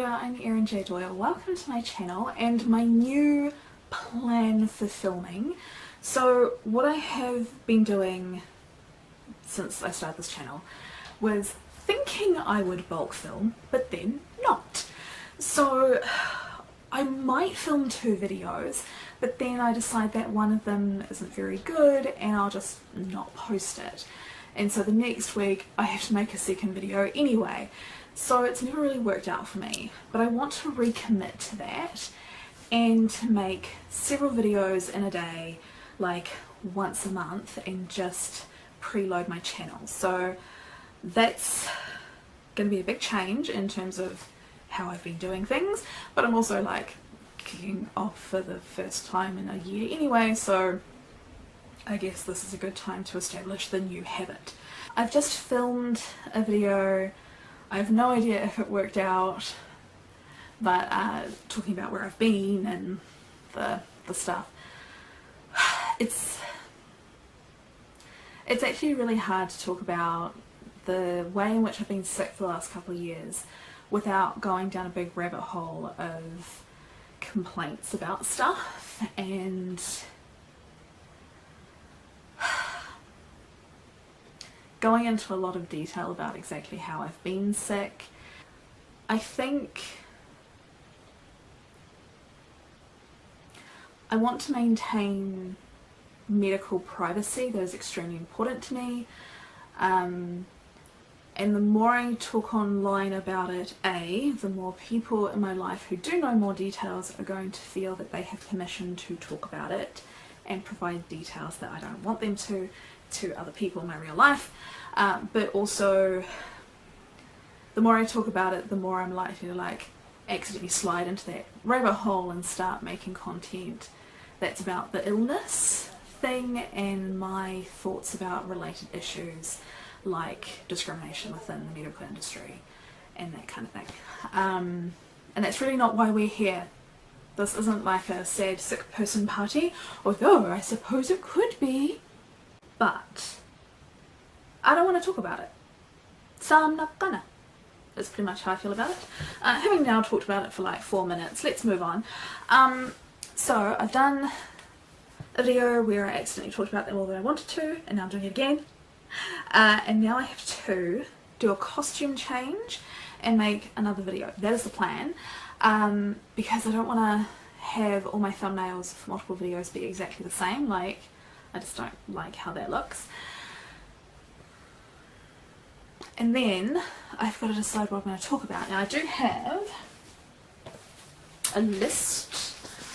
there, I'm Erin J. Doyle. Welcome to my channel and my new plan for filming. So what I have been doing since I started this channel was thinking I would bulk film, but then not. So I might film 2 videos, but then I decide that one of them isn't very good and I'll just not post it. And so the next week I have to make a second video anyway. So it's never really worked out for me, but I want to recommit to that and to make several videos in a day, like once a month, and just preload my channel. So that's going to be a big change in terms of how I've been doing things, but I'm also like kicking off for the first time in a year anyway, so I guess this is a good time to establish the new habit. I've just filmed a video. I have no idea if it worked out, but talking about where I've been and the stuff. It's actually really hard to talk about the way in which I've been sick for the last couple of years without going down a big rabbit hole of complaints about stuff and going into a lot of detail about exactly how I've been sick. I think I want to maintain medical privacy. That is extremely important to me. And the more I talk online about it, the more people in my life who do know more details are going to feel that they have permission to talk about it and provide details that I don't want them to other people in my real life. But also, the more I talk about it, the more I'm likely to like accidentally slide into that rabbit hole and start making content that's about the illness thing and my thoughts about related issues like discrimination within the medical industry and that kind of thing. And that's really not why we're here. This isn't like a sad sick person party, although I suppose it could be. But I don't want to talk about it, so I'm not gonna. That's pretty much how I feel about it. Having now talked about it for like 4 minutes, let's move on. So I've done a video where I accidentally talked about that more than I wanted to, and now I'm doing it again. And now I have to do a costume change and make another video. That is the plan, because I don't want to have all my thumbnails for multiple videos be exactly the same. Like, I just don't like how that looks. And then I've got to decide what I'm going to talk about. Now I do have a list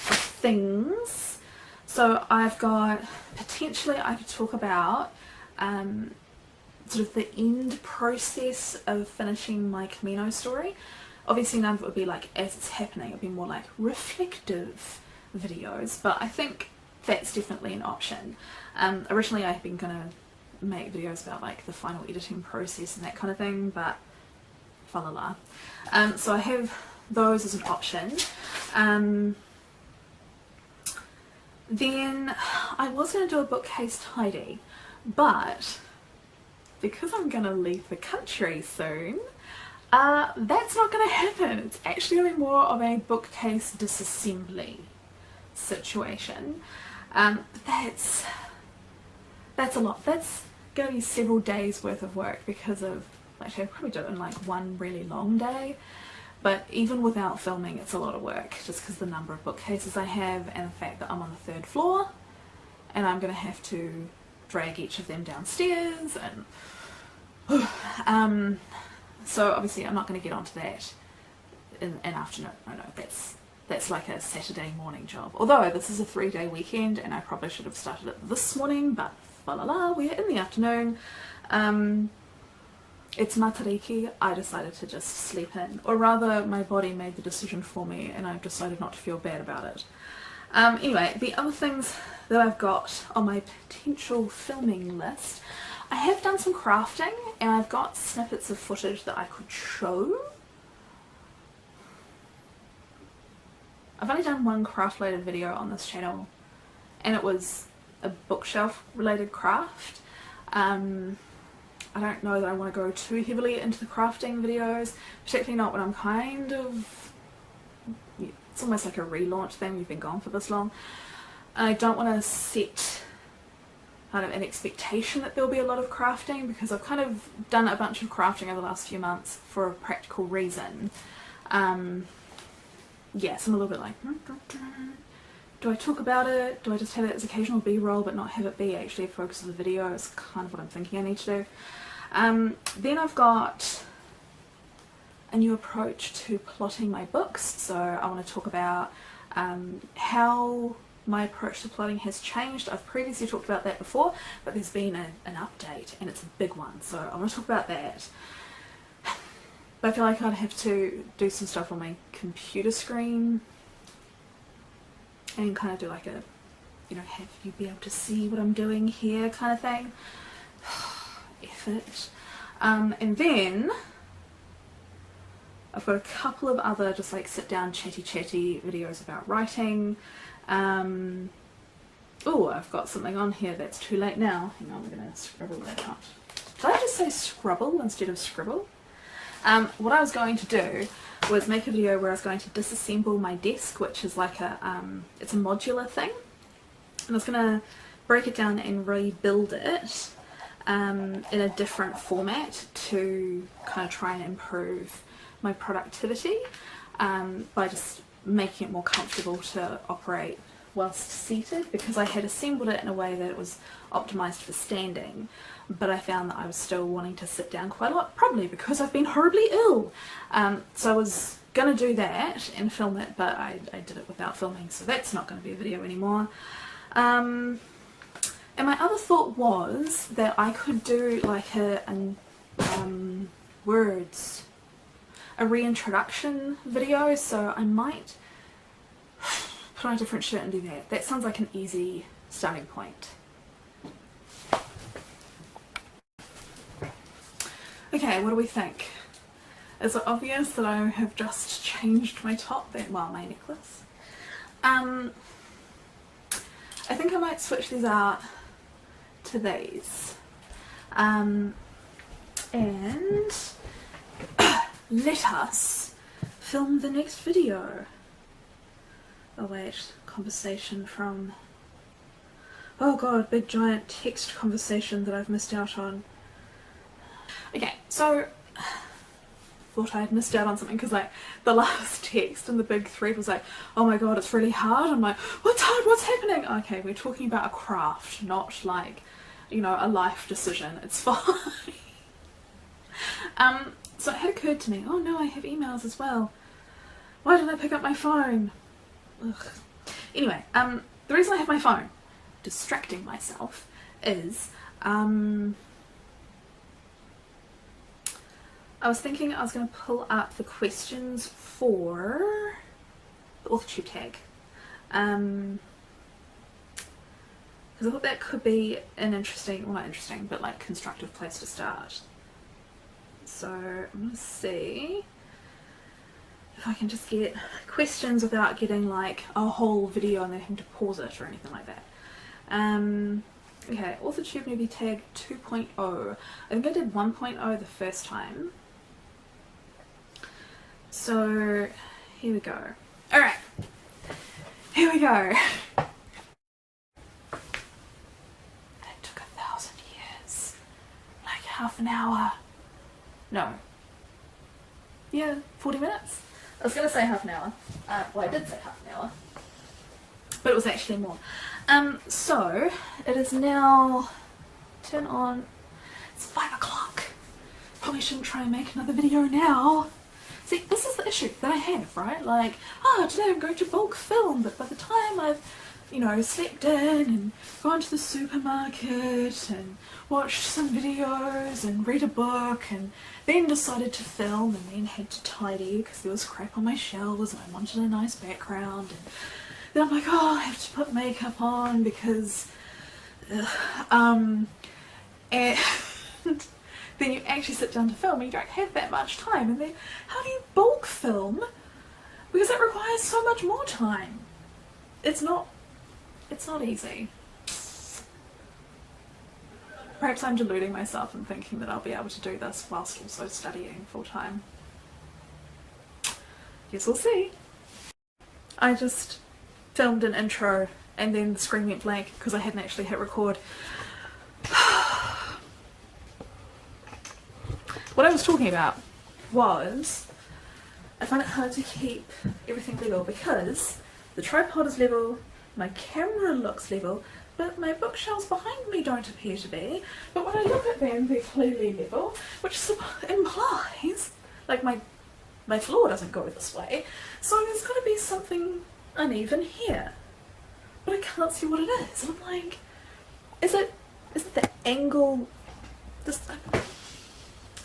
of things. So I've got, potentially I could talk about sort of the end process of finishing my Camino story. Obviously none of it would be like as it's happening, it would be more like reflective videos, but I think that's definitely an option. Originally I had been going to make videos about like the final editing process and that kind of thing, but fa la la. So I have those as an option. Then I was going to do a bookcase tidy, but because I'm going to leave the country soon, that's not going to happen. It's actually going to be more of a bookcase disassembly situation. That's a lot. That's going to be several days worth of work because of, actually I'll probably do it in like one really long day, but even without filming it's a lot of work just because the number of bookcases I have and the fact that I'm on the 3rd floor and I'm going to have to drag each of them downstairs and so obviously I'm not going to get onto that in an afternoon. No, that's like a Saturday morning job, although this is a 3-day weekend and I probably should have started it this morning, but fa la la, we're in the afternoon. It's Matariki. I decided to just sleep in, or rather my body made the decision for me and I've decided not to feel bad about it. Anyway, the other things that I've got on my potential filming list, I have done some crafting and I've got snippets of footage that I could show. I've only done one craft related video on this channel and it was a bookshelf related craft. I don't know that I want to go too heavily into the crafting videos, particularly not when I'm kind of, it's almost like a relaunch thing, we've been gone for this long. I don't want to set kind of an expectation that there'll be a lot of crafting, because I've kind of done a bunch of crafting over the last few months for a practical reason. Yeah, so I'm a little bit like, do I talk about it? Do I just have it as occasional B-roll but not have it be actually a focus of the video? Is kind of what I'm thinking I need to do. Then I've got a new approach to plotting my books, so I want to talk about how my approach to plotting has changed. I've previously talked about that before, but there's been an update and it's a big one, so I want to talk about that. But I feel like I'd have to do some stuff on my computer screen and kind of do like a, you know, have you be able to see what I'm doing here kind of thing. Effort. And then I've got a couple of other just like sit down chatty videos about writing. Oh, I've got something on here that's too late now. Hang on, I'm going to scribble that out. Did I just say scrubble instead of scribble? What I was going to do was make a video where I was going to disassemble my desk, which is like a, it's a modular thing, and I was going to break it down and rebuild it in a different format to kind of try and improve my productivity by just making it more comfortable to operate whilst seated, because I had assembled it in a way that it was optimized for standing, but I found that I was still wanting to sit down quite a lot, probably because I've been horribly ill. So I was gonna do that and film it, but I did it without filming, so that's not going to be a video anymore. And my other thought was that I could do like a reintroduction video, so I might put on a different shirt and do that. That sounds like an easy starting point. Okay, what do we think? Is it obvious that I have just changed my top, well, my necklace? I think I might switch these out to these. And let us film the next video. Oh wait, conversation from, oh god, big giant text conversation that I've missed out on. Okay, so thought I had missed out on something, because like the last text in the big thread was like, oh my god, it's really hard. I'm like, what's hard, what's happening? Okay, we're talking about a craft, not like, you know, a life decision. It's fine. So it had occurred to me, oh no, I have emails as well. Why didn't I pick up my phone? Ugh. Anyway, the reason I have my phone distracting myself is I was thinking I was going to pull up the questions for the AuthorTube tag, because I thought that could be an interesting, well not interesting, but like constructive place to start. So I'm going to see if I can just get questions without getting like a whole video and then having to pause it or anything like that. Okay, AuthorTube newbie tag 2.0. I think I did 1.0 the first time. So here we go. Alright, here we go. It took 1,000 years. Like half an hour. No. Yeah, 40 minutes? I was going to say half an hour. Well, I did say half an hour. But it was actually more. So, it is now, turn on, it's 5 o'clock. Probably shouldn't try and make another video now. See, this is the issue that I have, right? Like, today I'm going to bulk film, but by the time I've, you know, slept in and gone to the supermarket and watched some videos and read a book and then decided to film and then had to tidy because there was crap on my shelves and I wanted a nice background, and then I'm like, oh, I have to put makeup on because and then you actually sit down to film and you don't have that much time, and then how do you bulk film? Because it requires so much more time. It's not easy. Perhaps I'm deluding myself and thinking that I'll be able to do this whilst also studying full time. Guess we'll see. I just filmed an intro and then the screen went blank because I hadn't actually hit record. What I was talking about was I find it hard to keep everything level because the tripod is level, my camera looks level, but my bookshelves behind me don't appear to be. But when I look at them, they're clearly level, which implies like my floor doesn't go this way. So there's got to be something uneven here. But I can't see what it is. And I'm like, is it the angle?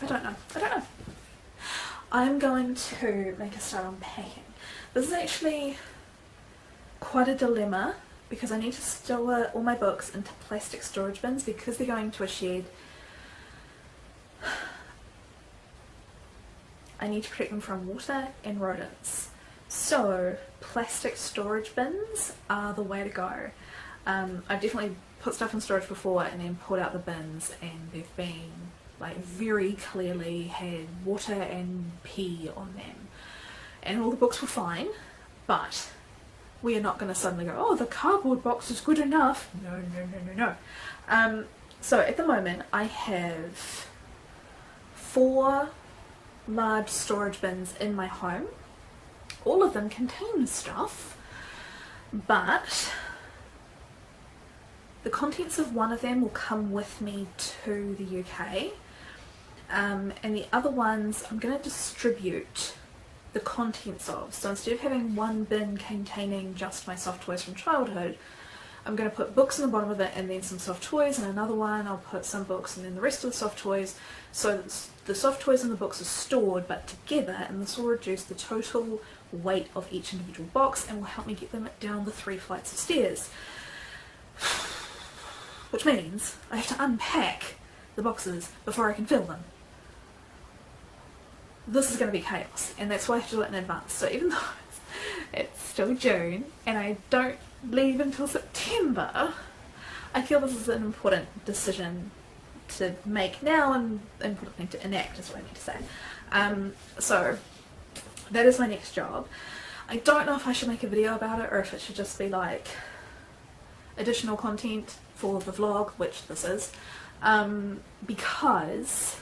I don't know. I'm going to make a start unpacking. This is actually quite a dilemma because I need to store all my books into plastic storage bins because they're going to a shed. I need to protect them from water and rodents. So plastic storage bins are the way to go. I've definitely put stuff in storage before and then pulled out the bins and they've been like very clearly had water and pee on them. And all the books were fine, but we are not going to suddenly go, oh, the cardboard box is good enough. No. So at the moment I have 4 large storage bins in my home. All of them contain stuff, but the contents of one of them will come with me to the UK, and the other ones I'm going to distribute the contents of. So instead of having one bin containing just my soft toys from childhood, I'm going to put books in the bottom of it and then some soft toys, and another one I'll put some books and then the rest of the soft toys, so that the soft toys and the books are stored but together, and this will reduce the total weight of each individual box and will help me get them down the 3 flights of stairs. Which means I have to unpack the boxes before I can fill them. This is going to be chaos, and that's why I have to do it in advance. So even though it's still June and I don't leave until September, I feel this is an important decision to make now and an important thing to enact is what I need to say. So that is my next job. I don't know if I should make a video about it or if it should just be like additional content for the vlog, which this is, because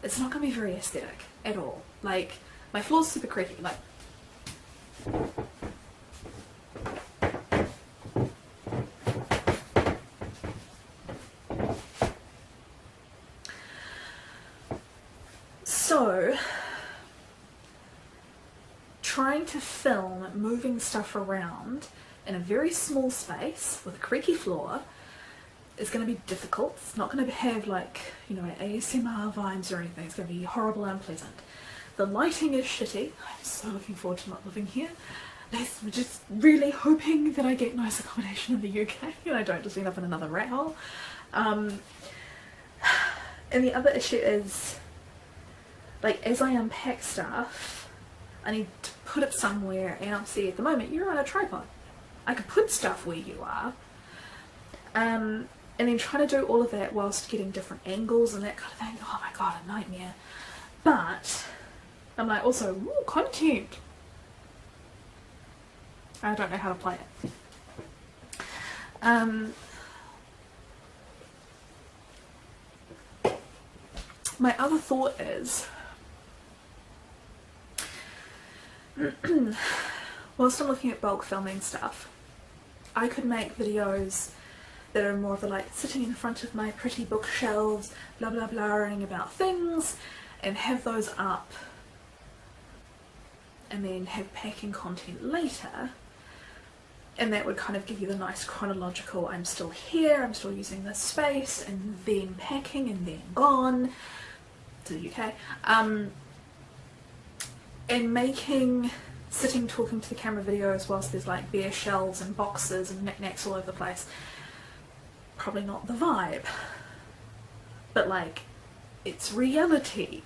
it's not going to be very aesthetic at all. Like, my floor's super creaky, like, so trying to film moving stuff around in a very small space with a creaky floor is going to be difficult. It's not going to have like, you know, ASMR vibes or anything. It's going to be horrible and unpleasant. The lighting is shitty. I'm so looking forward to not living here. I'm just really hoping that I get nice accommodation in the UK and I don't just end up in another rat hole. And the other issue is, like, as I unpack stuff, I need to put it somewhere, and obviously at the moment you're on a tripod. I could put stuff where you are, and then trying to do all of that whilst getting different angles and that kind of thing. Oh my god, a nightmare. But I'm like, also, ooh, content. I don't know how to play it. My other thought is, whilst I'm looking at bulk filming stuff, I could make videos that are more of the like sitting in front of my pretty bookshelves, blah blah blahing about things, and have those up and then have packing content later, and that would kind of give you the nice chronological, I'm still here, I'm still using this space, and then packing and then gone to the UK, and making sitting talking to the camera videos whilst there's like bare shelves and boxes and knickknacks all over the place. Probably not the vibe, but like, it's reality,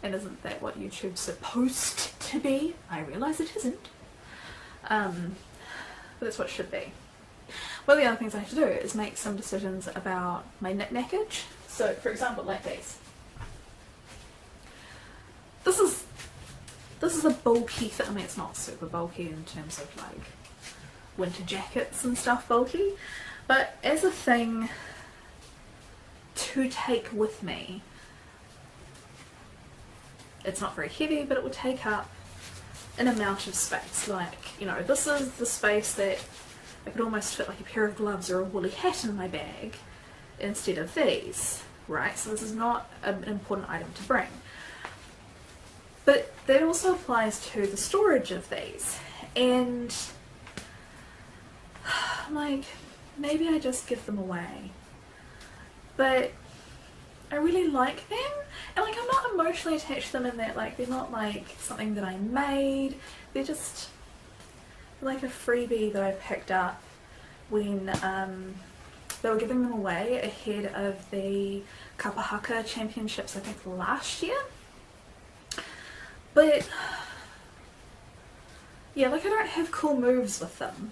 and isn't that what YouTube's supposed to be? I realise it isn't, but that's what it should be. one of the other things I have to do is make some decisions about my knick-knackage. So, for example, like these. This is a bulky thing. I mean, it's not super bulky in terms of like winter jackets and stuff bulky, but as a thing to take with me, it's not very heavy, but it would take up an amount of space. Like, you know, this is the space that I could almost fit like a pair of gloves or a woolly hat in my bag instead of these, right? So this is not an important item to bring. But that also applies to the storage of these, and like, maybe I just give them away. But I really like them, and like, I'm not emotionally attached to them in that like they're not like something that I made, they're just like a freebie that I picked up when they were giving them away ahead of the Kapahaka Championships, I think last year. But yeah, like, I don't have cool moves with them.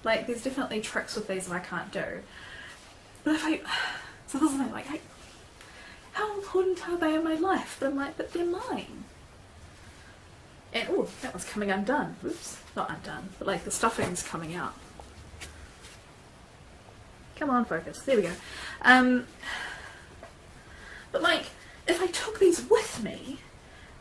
Like, there's definitely tricks with these that I can't do. But if I, so this is the thing, like, how important are they in my life? But I'm like, but they're mine. And oh, that was coming undone. Oops, not undone, but like the stuffing's coming out. Come on, focus. There we go. But like, if I took these with me,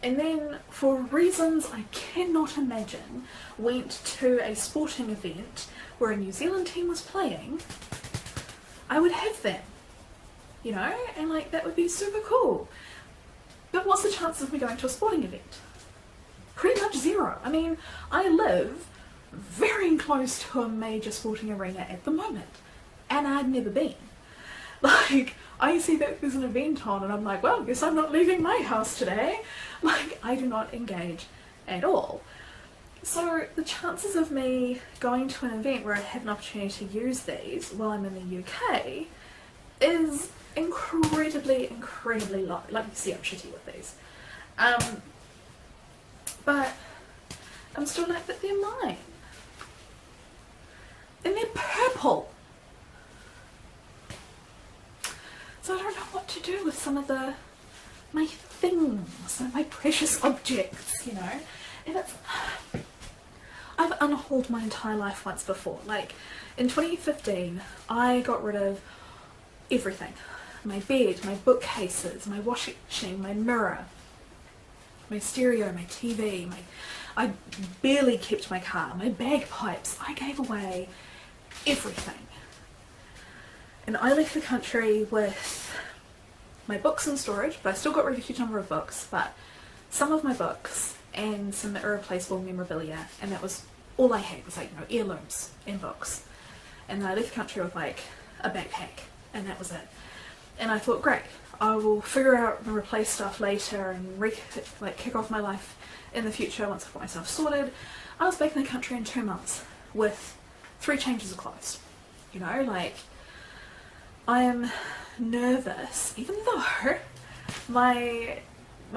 and then for reasons I cannot imagine went to a sporting event where a New Zealand team was playing, I would have them, you know, and like, that would be super cool. But what's the chances of me going to a sporting event? Pretty much zero. I mean, I live very close to a major sporting arena at the moment, and I'd never been. Like, I see that there's an event on and I'm like, well, guess I'm not leaving my house today. Like, I do not engage at all. So the chances of me going to an event where I have an opportunity to use these while I'm in the UK is incredibly low. Like, you see, I'm shitty with these. But I'm still like, but they're mine. And they're purple. So I don't know what to do with some of my things, my precious objects, you know. And it's, I've unhauled my entire life once before. Like, in 2015, I got rid of everything. My bed, my bookcases, my washing machine, my mirror, my stereo, my TV, I barely kept my car, my bagpipes. I gave away everything. And I left the country with my books in storage, but I still got rid of a huge number of books, but some of my books and some irreplaceable memorabilia, and that was all I had, was like, you know, heirlooms and books. And I left the country with like a backpack, and that was it. And I thought, great, I will figure out and replace stuff later and kick off my life in the future once I've got myself sorted. I was back in the country in 2 months with 3 changes of clothes. You know, like, I am nervous, even though my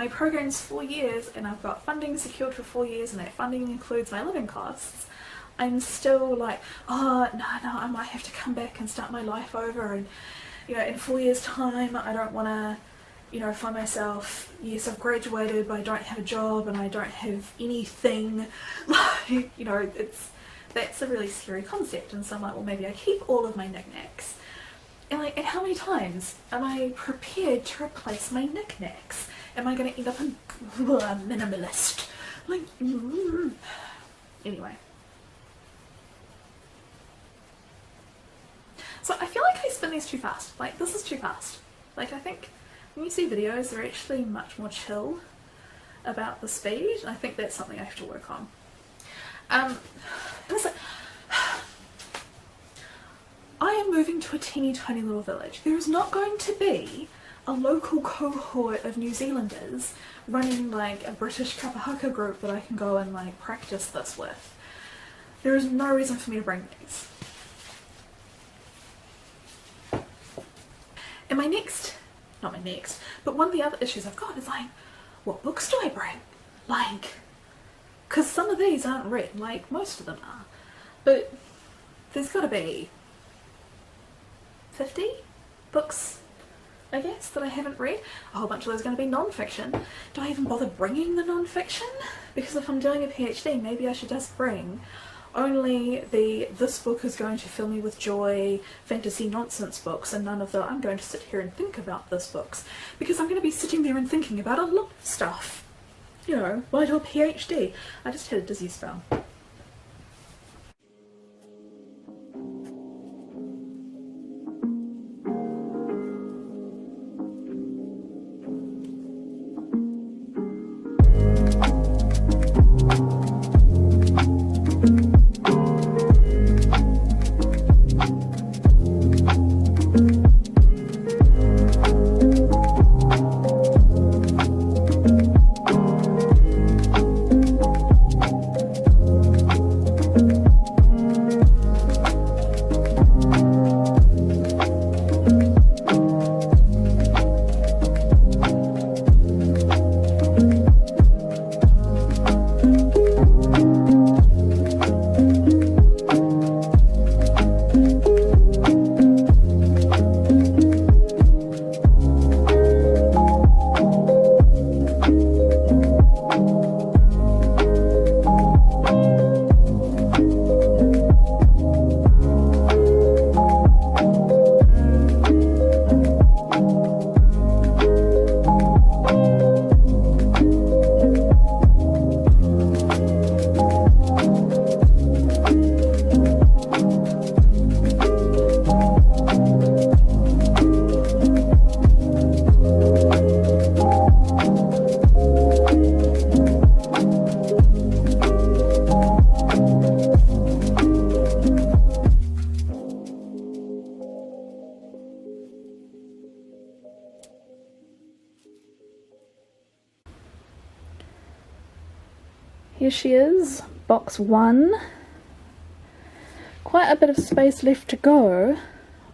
program's 4 years and I've got funding secured for 4 years, and that funding includes my living costs. I'm still like, oh no, I might have to come back and start my life over, and you know, in 4 years time I don't want to, you know, find myself, yes, I've graduated but I don't have a job and I don't have anything. Like, you know, that's a really scary concept. And so I'm like, well, maybe I keep all of my knickknacks. And like, and how many times am I prepared to replace my knickknacks? Am I going to end up a minimalist? Like, anyway. So I feel like I spin these too fast. Like, this is too fast. Like, I think when you see videos, they're actually much more chill about the speed. I think that's something I have to work on. I am moving to a teeny tiny little village. There is not going to be a local cohort of New Zealanders running like a British Kapahaka group that I can go and like practice this with. There is no reason for me to bring these. And but one of the other issues I've got is like, what books do I bring? Like, because some of these aren't read, like most of them are. But there's got to be 50 books, I guess, that I haven't read. A whole bunch of those are going to be non-fiction. Do I even bother bringing the non-fiction? Because if I'm doing a PhD, maybe I should just bring only the this book is going to fill me with joy fantasy nonsense books, and none of the I'm going to sit here and think about this books, because I'm going to be sitting there and thinking about a lot of stuff, you know, while I do a PhD. I just had a dizzy spell. Here she is, box 1. Quite a bit of space left to go,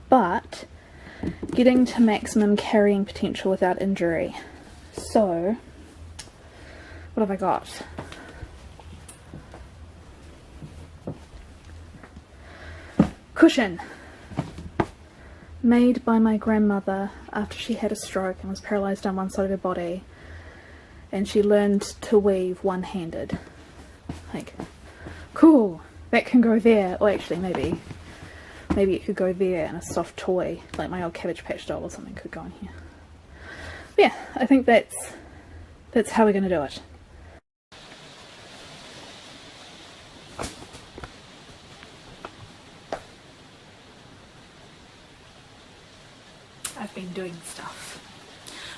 but getting to maximum carrying potential without injury. So, what have I got? Cushion. Made by my grandmother after she had a stroke and was paralysed on one side of her body, and she learned to weave one-handed. Like, cool, that can go there. Well, actually, maybe it could go there, and a soft toy, like my old Cabbage Patch doll or something, could go in here. But yeah, I think that's how we're going to do it. I've been doing stuff.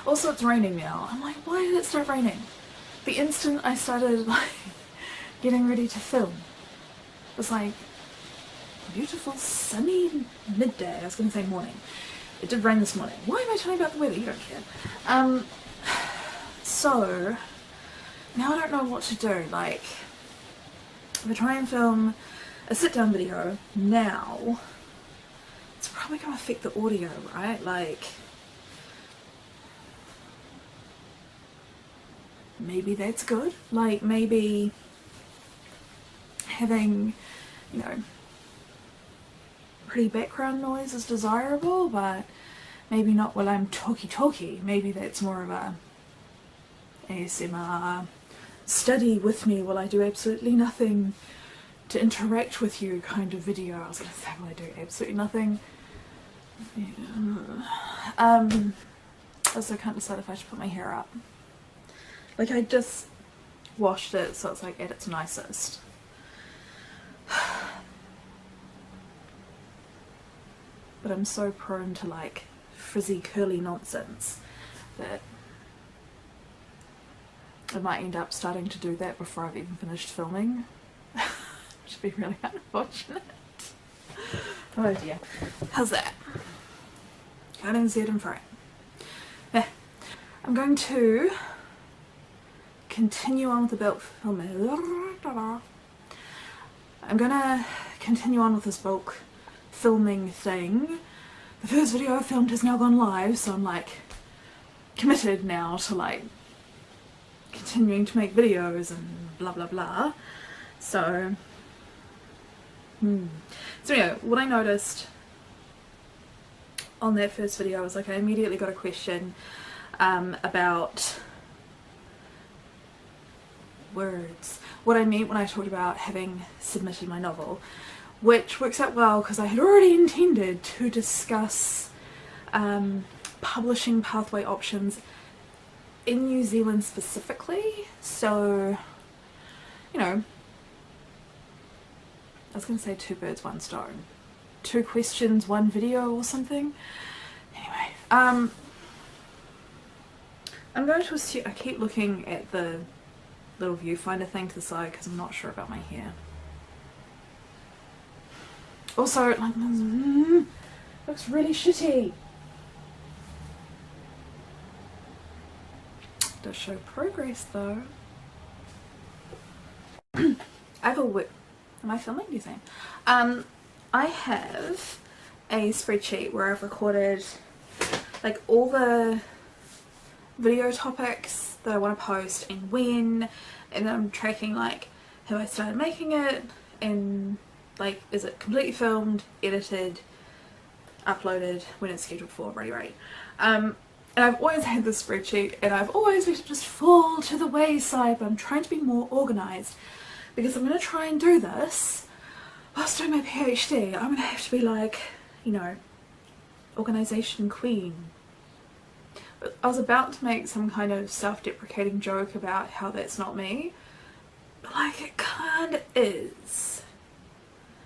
Also, it's raining now. I'm like, why did it start raining? The instant I started like getting ready to film, it was like beautiful sunny midday. I was going to say morning. It did rain this morning. Why am I talking about the weather? You don't care. So now I don't know what to do. Like, if I try and film a sit-down video now, it's probably going to affect the audio, right? Like, maybe that's good. Like, maybe having, you know, pretty background noise is desirable, but maybe not while I'm talky. Maybe that's more of a ASMR study with me while I do absolutely nothing to interact with you kind of video. I was going to say, while I do absolutely nothing. Also, I can't decide if I should put my hair up. Like, I just washed it, so it's like at its nicest. But I'm so prone to like frizzy curly nonsense that I might end up starting to do that before I've even finished filming. Which would be really unfortunate. Oh dear. How's that? Can't even see it in frame. Yeah. I'm going to continue on with the bulk filming. I'm gonna continue on with this bulk filming thing. The first video I filmed has now gone live, so I'm like committed now to like continuing to make videos and blah blah blah. So So anyway, what I noticed on that first video was, like, I immediately got a question about words, what I meant when I talked about having submitted my novel, which works out well because I had already intended to discuss publishing pathway options in New Zealand specifically. So, you know, I was going to say 2 birds, 1 stone. 2 questions, 1 video or something. Anyway, I'm going to assume, I keep looking at the little viewfinder thing to the side because I'm not sure about my hair. Also, like, looks really shitty. Does show progress though. I have a whip. Am I filming? Do you think? I have a spreadsheet where I've recorded like all the video topics that I want to post and when, and then I'm tracking like have I started making it, and like is it completely filmed, edited, uploaded, when it's scheduled for, ready. And I've always had this spreadsheet and I've always let it just fall to the wayside, but I'm trying to be more organised because I'm going to try and do this whilst doing my PhD. I'm going to have to be like, you know, organisation queen. But I was about to make some kind of self-deprecating joke about how that's not me, but like it kind of is.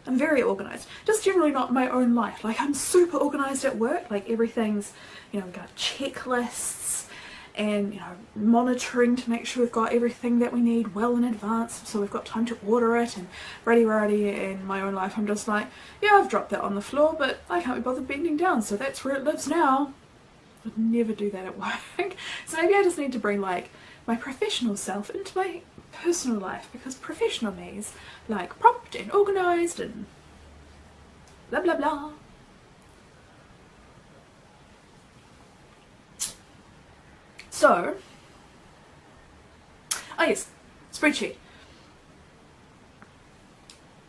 I'm very organised, just generally not my own life. Like I'm super organised at work, like everything's, you know, we've got checklists and, you know, monitoring to make sure we've got everything that we need well in advance so we've got time to order it and ready. In my own life I'm just like, yeah, I've dropped that on the floor but I can't be bothered bending down, so that's where it lives now. I'd never do that at work. So maybe I just need to bring like my professional self into my personal life, because professional me is like prompt and organised and blah blah blah. So, oh yes, spreadsheet.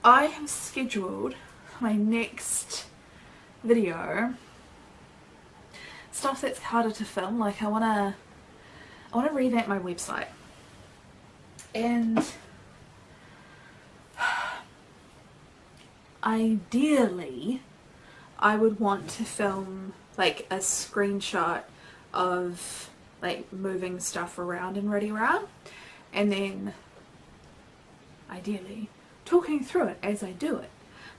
I have scheduled my next video stuff that's harder to film. Like I wanna revamp my website, and ideally I would want to film like a screenshot of like moving stuff around in ReadyRound, and then ideally talking through it as I do it.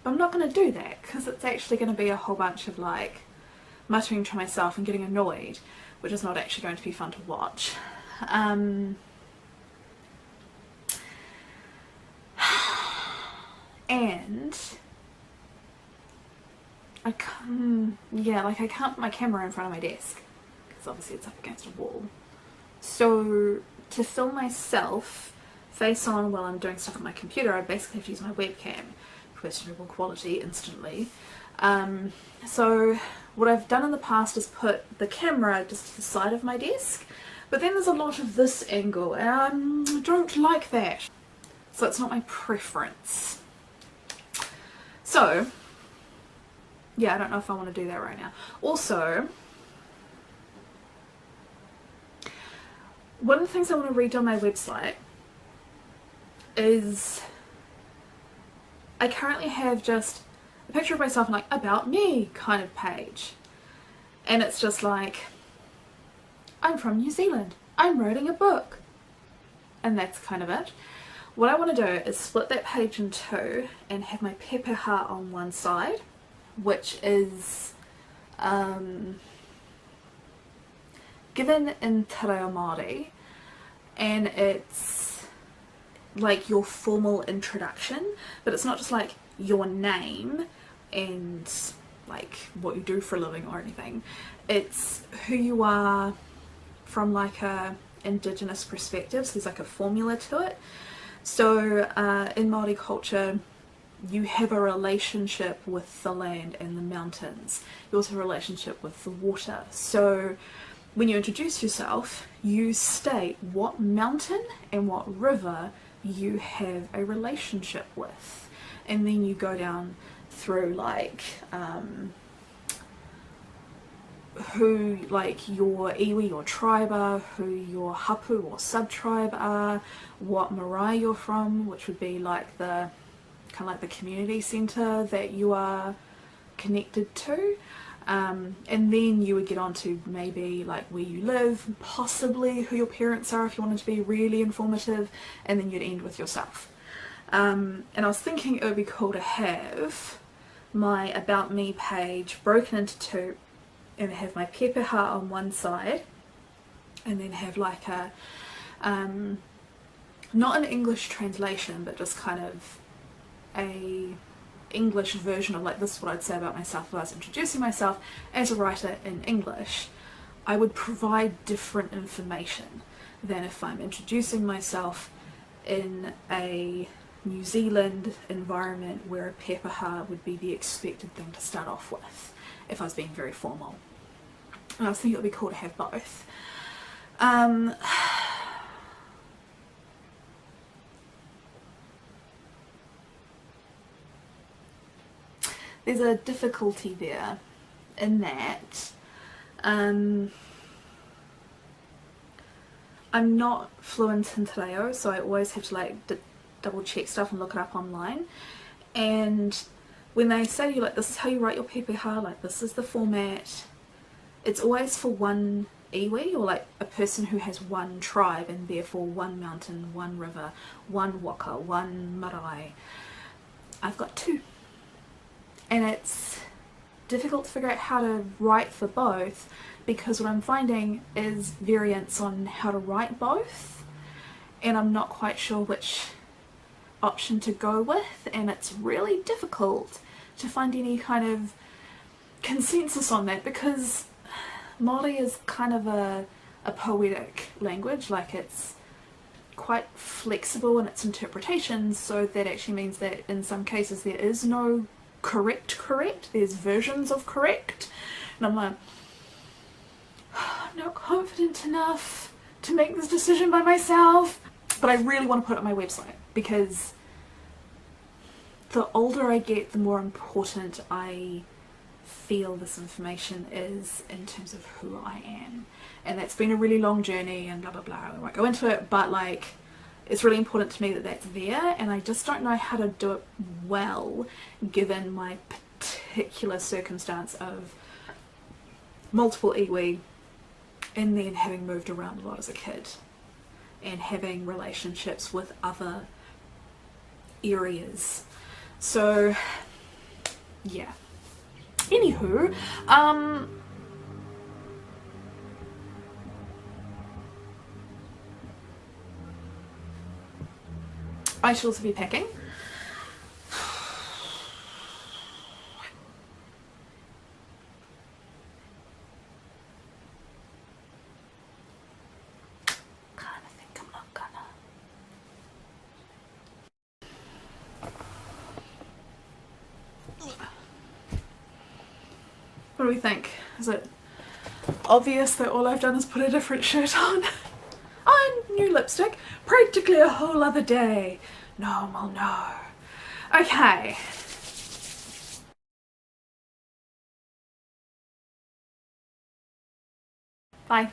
But I'm not going to do that because it's actually going to be a whole bunch of like muttering to myself and getting annoyed, which is not actually going to be fun to watch. And I can't, yeah, like I can't put my camera in front of my desk because obviously it's up against a wall. So to film myself face on while I'm doing stuff on my computer, I basically have to use my webcam, questionable quality instantly. So what I've done in the past is put the camera just to the side of my desk, but then there's a lot of this angle and I don't like that. So it's not my preference. So yeah, I don't know if I want to do that right now. Also, one of the things I want to read on my website is I currently have just a picture of myself and like about me kind of page, and it's just like, I'm from New Zealand, I'm writing a book, and that's kind of it. What I want to do is split that page in two and have my pepper heart on one side, which is given in Te Reo Māori, and it's like your formal introduction, but it's not just like your name and like what you do for a living or anything. It's who you are from like a indigenous perspective, so there's like a formula to it. So in Māori culture, you have a relationship with the land and the mountains. You also have a relationship with the water. So when you introduce yourself, you state what mountain and what river you have a relationship with, and then you go down through like who like your iwi or tribe are, who your hapu or sub-tribe are, what marae you're from, which would be like the kind of like the community centre that you are connected to, and then you would get on to maybe like where you live, possibly who your parents are if you wanted to be really informative, and then you'd end with yourself. And I was thinking it would be cool to have my About Me page broken into two, and have my pepeha on one side, and then have like a not an English translation, but just kind of a English version of like, this is what I'd say about myself if I was introducing myself as a writer in English. I would provide different information than if I'm introducing myself in a New Zealand environment where a pepeha would be the expected thing to start off with if I was being very formal. And I was thinking it would be cool to have both. There's a difficulty there in that I'm not fluent in te reo, so I always have to like double check stuff and look it up online. And when they say to you like, this is how you write your pepeha, like this is the format, it's always for one iwi, or like a person who has one tribe and therefore one mountain, one river, one waka, one marae. I've got two, and it's difficult to figure out how to write for both, because what I'm finding is variants on how to write both, and I'm not quite sure which option to go with, and it's really difficult to find any kind of consensus on that, because Māori is kind of a poetic language, like it's quite flexible in its interpretations, so that actually means that in some cases there is no correct, there's versions of correct, and I'm like, I'm not confident enough to make this decision by myself, but I really want to put it on my website, because the older I get, the more important I feel this information is in terms of who I am. And that's been a really long journey and blah blah blah, I won't go into it, but like it's really important to me that that's there, and I just don't know how to do it well given my particular circumstance of multiple iwi, and then having moved around a lot as a kid and having relationships with other areas. So yeah, anywho, I should also be packing. Kinda think I'm not gonna. What do we think? Is it obvious that all I've done is put a different shirt on? Oh, new lipstick. Practically a whole other day. No, well, no. Okay. Bye.